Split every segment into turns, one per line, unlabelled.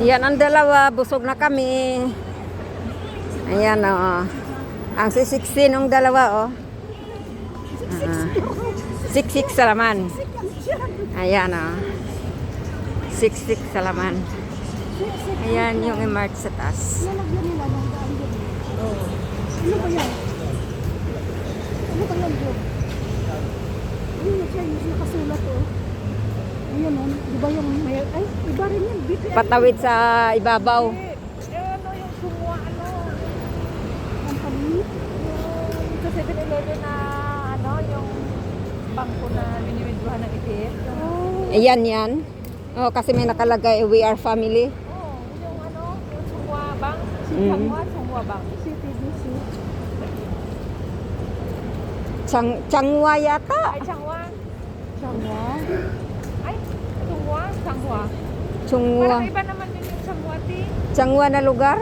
Yan ang dalawa, busog na kami. Ayan o. Ang sisiksi ng dalawa o. Siksik sa laman. Ayan o. Siksik sa laman. Ayan yung i-mark sa taas.
Lalagyan nila ng daan dyan. Oo. Ano ba yan? Ano ba yan, Joe? Ano yung Chinese nakasulat, oh? Ayan, oh. Di ba yung may... Ay, iba rin yan. BPI.
Patawid sa ibabaw.
Ano yung sumwa, ano?
Company.
Yung sa 7-Eleven na, ano, yung bangko na winiwidrohan ng itim.
Oh.
Ayan yan. Oh, kasi may nakalagay, we are family.
Oo, yung ano, yung sumwa bang? Sumwa bang?
CTBC.
Changwa yata.
Ay, Changwa.
Changwa.
Ay, Changwa.
Chungwa.
Parang iba naman yun yung Changwa, ti.
Changwa na lugar.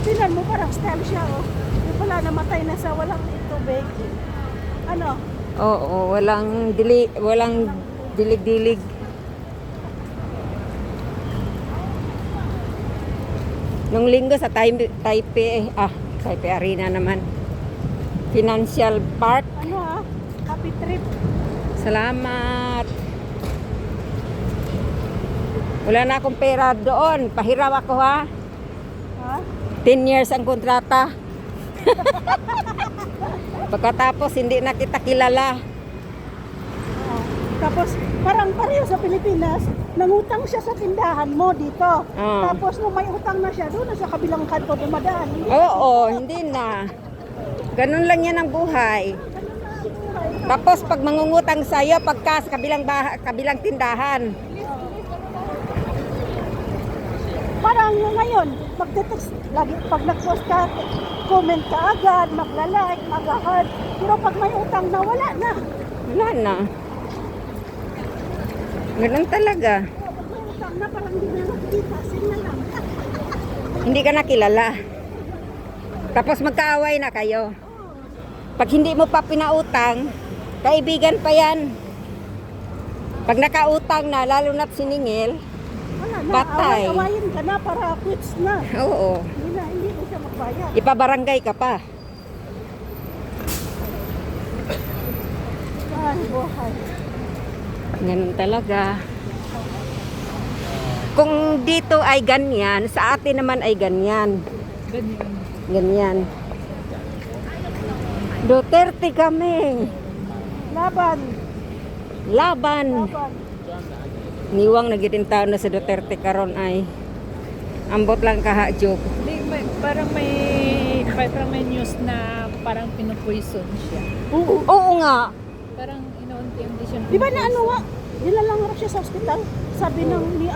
Tingnan mo, parang style siya, oh. Yung pala namatay na sa walang tubig. Ano?
Oo, walang dilig-dilig. Nung linggo sa Taipei Arena naman. Financial Park.
Ano, ha? Happy trip.
Salamat. Wala na akong pera doon. Pahiram ako ha.
Ha?
10 years ang kontrata. Pagkatapos hindi na kita kilala.
Oh. Tapos, parang pareho sa Pilipinas, nangutang siya sa tindahan mo dito.
Ah.
Tapos, nung may utang na siya, doon na sa kabilang kanto dumadaan.
Oo, hindi na. Ganun lang yan ang buhay. Tapos pag mangungutang sa'yo, pagka sa kabilang tindahan.
Parang ngayon, magte-text lagi, pag nag-post ka, comment ka agad, magla-like, mag-heart. Pero pag may utang na, wala na.
Wala na. Ganun talaga.
Pag may utang na, parang hindi na nakikita, na lang.
Hindi ka nakilala. Tapos magkaaway na kayo. Pag hindi mo pa pinautang, kaibigan pa yan. Pag nakautang na, lalo na't siningil,
Wala na,
patay.
away-awayin ka na para quits na.
Oo.
Hindi mo siya magbayad.
Ipabarangay ka pa.
Ay, buhay.
Ganun talaga. Kung dito ay ganyan, sa atin naman ay ganyan.
Ganyan.
Ganyan. Duterte kami.
Laban.
Laban.
Laban.
Niwang nagitintaw na sa Duterte karon ay ambot lang kaha joke.
Parang may news na parang pinupoison siya.
Oo nga.
Parang inuunti-unti siya.
Di ba na ano nga, nilalang raw siya sa ospital. Sabi ng ni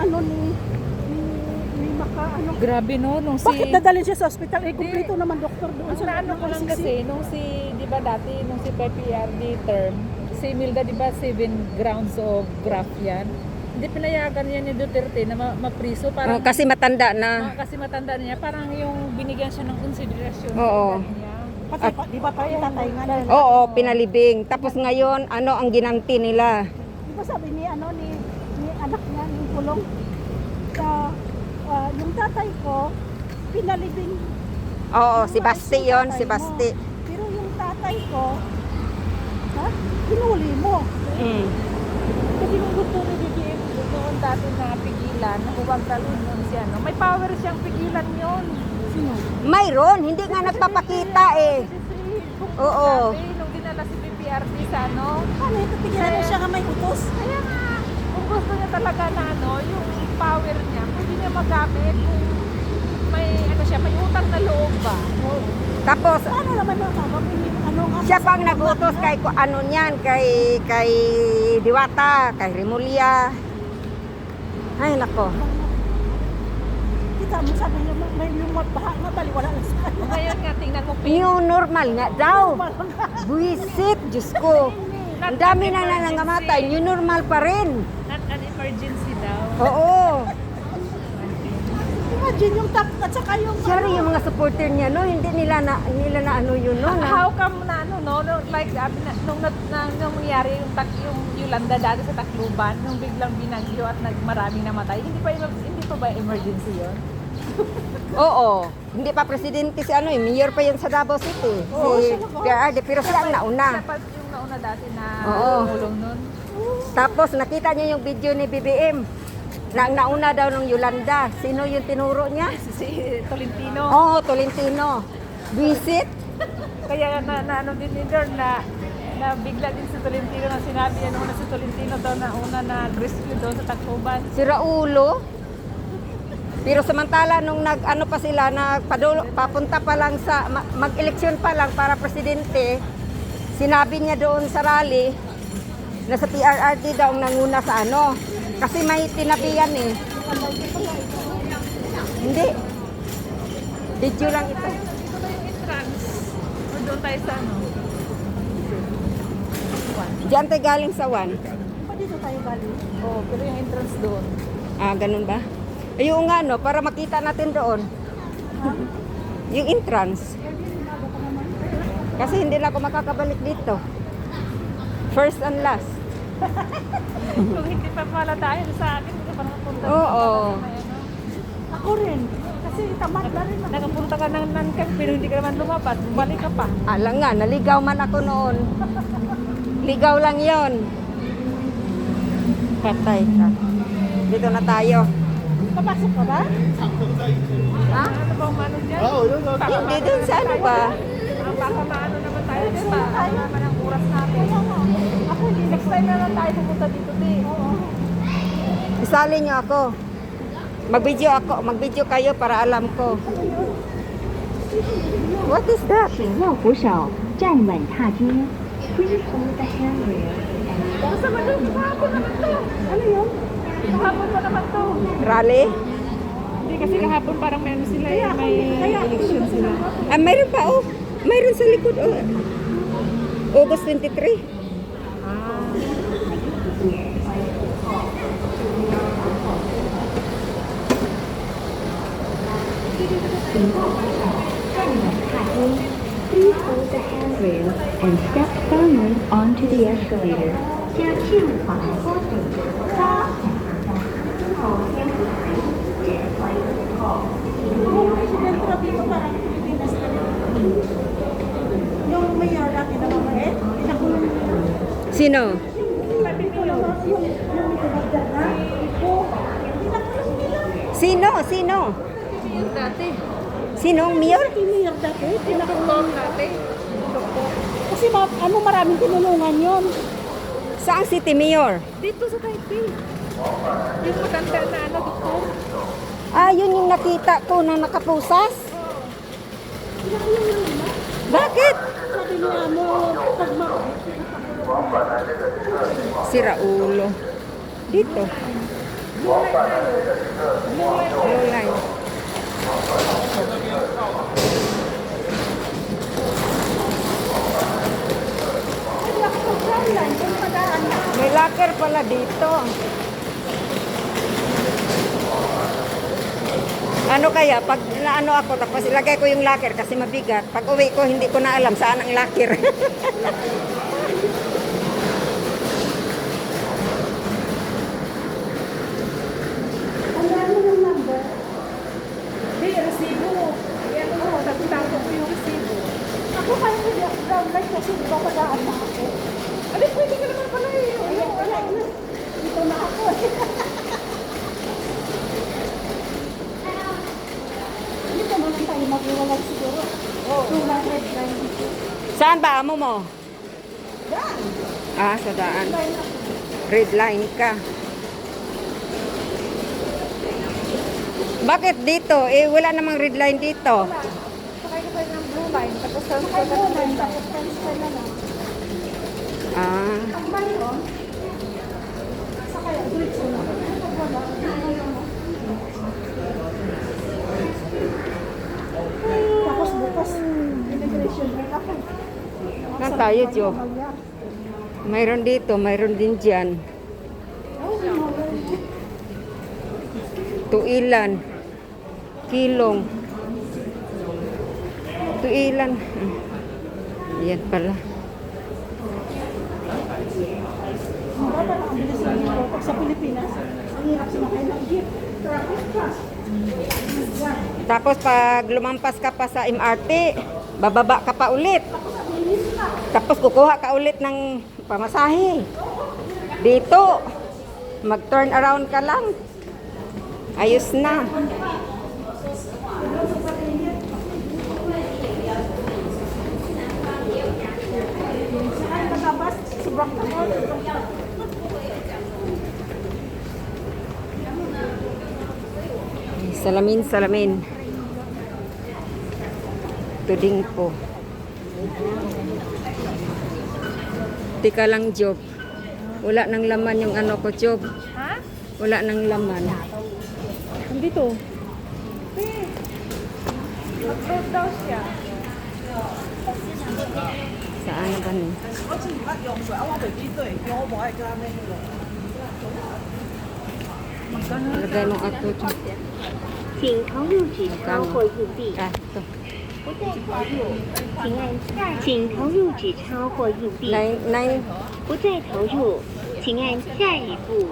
Maka, ano.
Grabe no, nung si...
Bakit dadalhin siya sa ospital? Eh, kumpleto naman doktor doon
Ang
sa
naano ko lang kasi, nung si, di ba dati, nung si PPRD term, si Milda, di ba, 7 grounds of graft yan. Hindi pinayagan niya ni Duterte na mapriso. Parang,
Kasi matanda na.
kasi matanda niya, parang yung binigyan siya ng konsiderasyon.
Oo.
sa edad niya.
Kasi, di ba pa itatay nga na.
Oo, pinalibing. Tapos ngayon, ano ang ginanti nila?
Di ba sabi ni anak niya, yung pulong, yung tatay ko, pinalibing.
Oo, si
Yung
Basti
ayos yung
yon,
tatay
si
mo.
Basti.
Pero yung tatay ko, hinuli mo.
Mm.
Kasi nung gusto ni BBM doon dati na pigilan, na huwag talon yun si ano, may power siyang pigilan yun.
Sino?
Mayroon, hindi nga nagpapakita eh. Oo.
Sabi, nung dinala si PPRD sa ano,
Ano, ito tignan mo siya nga may utos.
kaya nga, kung gusto niya talaga na ano, yung power niya, pwede niya magamit kung may ano siya, may utang na loob ba.
Tapos
Ano naman ano nga
siya pang nagutos kay ano niyan, kay Diwata, kay Remulla. Ay nako.
Kita mo sabi niya, may lumot baha nga, baliwala lang sa kanya.
Ngayon nga, tingnan mo,
New normal nga daw. Buisit, Diyos ko. Ang dami na nangangamatay, new normal pa rin.
not an emergency daw.
Oo.
Imagine yung at saka yung
Sorry yung mga supporter niya no, hindi nila na ano yun no.
How come na ano, no, like nung nangyari yung Yolanda dati sa Tacloban, nung biglang binagyo at maraming namatay, hindi pa ba emergency 'yon?
Oo. Hindi pa presidente si ano, mayor pa yan sa Davao City. Si PRD, pero siya ang nauna.
Siya pa yung nauna dati na
Oo.
tumulong nun.
Tapos nakita niyo yung video ni BBM na ang nauna daw ng Yolanda. Sino yung tinuro niya?
Si Tolentino.
Oo, Tolentino. Visit.
Kaya na ano din ni Dor na bigla din si Tolentino na sinabi yan una si Tolentino daw na una na rescue daw sa Tacloban.
Si Raulo. Pero samantala nung nag-ano pa sila, papunta pa lang sa, mag-eleksyon pa lang para presidente, sinabi niya doon sa rally na sa PRRD daw ang nanguna sa ano. Kasi may tinabihan eh. Hindi. Video lang ito.
Ito na yung entrance. O doon tayo sa ano?
Diyan tayo galing sa one.
Pa dito tayo galing.
Oo, pero yung entrance doon.
Ah, ganun ba? Ayun nga no, para makita natin doon. Yung entrance. Kasi hindi na ako makakabalik dito. First and last.
Kung hindi pa pala tayo sa akin, hindi ka pa nakapunta.
Oo.
May ano.
Ako rin. Kasi tamad na rin ako.
Nakapunta ka ng Nankang, pero hindi ka naman lumapat. Bumalik ka pa.
Alam nga, naligaw man ako noon. Ligaw lang yon. Patay ka. Dito na tayo.
Papasok ka ba?
Ha?
Ano bang mano dyan?
Hindi dun sa ano ba?
Baka maano naman tayo dyan. Baka naman ang oras natin. Ako, hindi. Next time na lang tayo pumunta dito, Ti.
Isali niyo ako. Mag-video kayo para alam ko. What is that?
请握扶手，站稳踏阶。Please hold the handrail.
Basta doon, kahapon naman to. Ano yun? Kahapon pa naman to.
Rally?
Hindi kasi kahapon parang may ano sila eh. May election sila.
Ah, mayroon pa oh. Mayroon sa likod oh. August 23.
Please hold the handrail and step firmly onto the escalator. 将进缓坡底搭
Yung presidente na dito parang Pilipinas na rin. Yung mayor natin na mamait, pinakulong nila.
Sino?
Yung pinagdar na. Pinakulong nila.
Sino?
Yung dati.
Sinong mayor?
Yung mayor dati, pinakulong
Doktor
nila.
dati. Doktor.
Kasi maraming tinulungan yun.
Saan city mayor?
Dito sa Taipei. Yung matanda na ano, doktor.
Ah, yun yung nakita ko na nakapusas. Bakit?
Sabi niya mo, pag
Si Raulo. Dito. Blue line. May locker pala dito. Ano kaya, pag naano ako, tapos ilagay ko yung locker kasi mabigat. Pag uwi ko, hindi ko na alam saan ang locker.
Hindi, resibo. Yan o, nagtago ko yung resibo.
Ako kaya hindi ako brown light kasi di ba padaan na ako.
Ano, pwede ka naman pala eh.
Ayun, wala na. Dito na ako. Dito naman tayo mag-iwalay siguro. Yung mga red line dito.
Saan ba amo mo?
Yan.
Ah, sa daan.
Line ako.
Red line ka. Bakit dito? Eh, wala namang red line dito.
Sakay ka tayo ng blue line. Tapos sa
Sakay mo line, tapos transfer na lang.
Ah,
Pag mayroon, sakay, diretso na. Pag wala, tapos bukas, immigration rin ako.
na tayo, Jo. Mayroon dito, mayroon din dyan. Tuilan. Kilong. Tuilan. Yan pala.
parang ang bilis lang nito. Pag sa Pilipinas, ang hirap sumakay ng jeep. Traffic ka.
Tapos pag lumampas ka pa sa MRT, bababa ka pa ulit. Tapos kukuha ka ulit ng pamasahe. Dito, mag-turn around ka lang. Ayos na.
Saan matabas? Sobrang takot.
Salamin, salamin. Tuding po. Tika lang, Job. Wala nang laman yung ano ko, Job.
Ha?
Wala nang laman.
Nandito. Mag-road daw siya.
Saan na ba ni? Lagay mo ato, Job.
请投入纸钞或硬币，
Ah, ito.
不再投入，请按下，请投入纸钞或硬币，
Nine,
不再投入，请按下一步。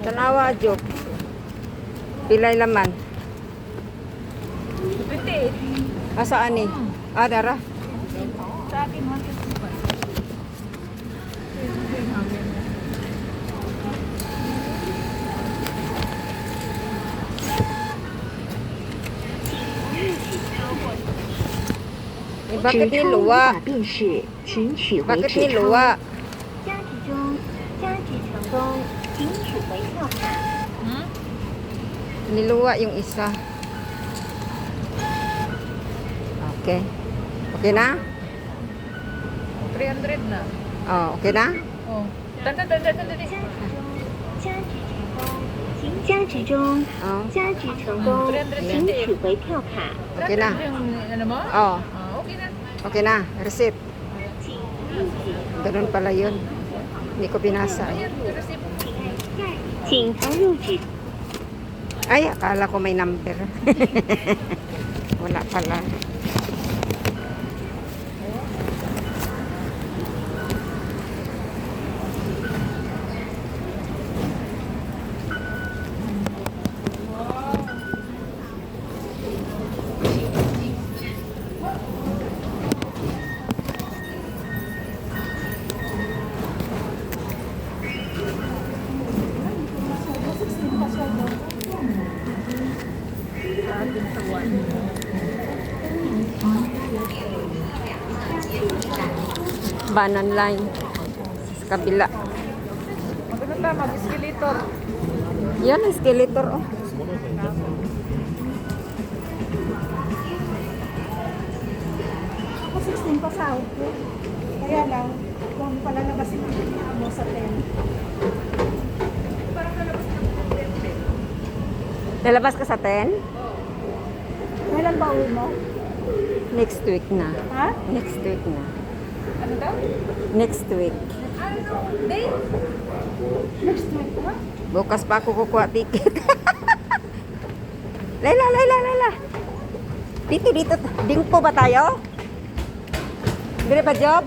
tanawa, Job. Pilay laman.
58.
Asaan ni? Ah, dara.
Sa akin, 155.
Eh,
纸
bakit
钞无
niluwa?
法辨识，请取回
Bakit
纸钞。
niluwa?
加值中，加值成功，请取回票卡。
Hmm?
Niluwa yung isa. Okay. Okay na?
300 na.
Oh, okay na?
Oh. Tanda.
加值中，Oh. 加值成功，请取回票卡。
Okay na.
Yung ano mo?
Oh,
Okay na.
okay na. Receipt.
请入纸，
Ganun pala yun. Hindi ko binasa.
Ayan, receipt.
请投入纸。
Ay, akala ko may number. Wala pala. Banan line. Sa kabila.
Ano ta, mag-escalator.
Yan, escalator. Oh.
Ako 16 pa sahod ko. Kaya lang, kung palalabasin mo sa 10.
Lalabas ka sa 10?
Kailan ba uwi mo?
Next week na.
Ha?
Next week na.
Ano daw?
Next week.
Ano? Date?
Next week, ha?
Bukas pa ako kukuha ticket. Layla. Dito. Dingpo ba tayo? Dire ba, Job?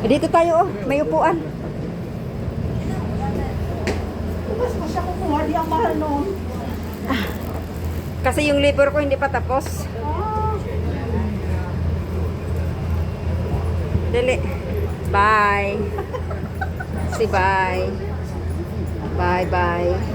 Dito tayo, oh. May upuan.
Bukas pa siya kukuha, di ang mahal noon.
Kasi yung labor ko hindi pa tapos.
Ah,
Dali. Bye. Say bye. Bye.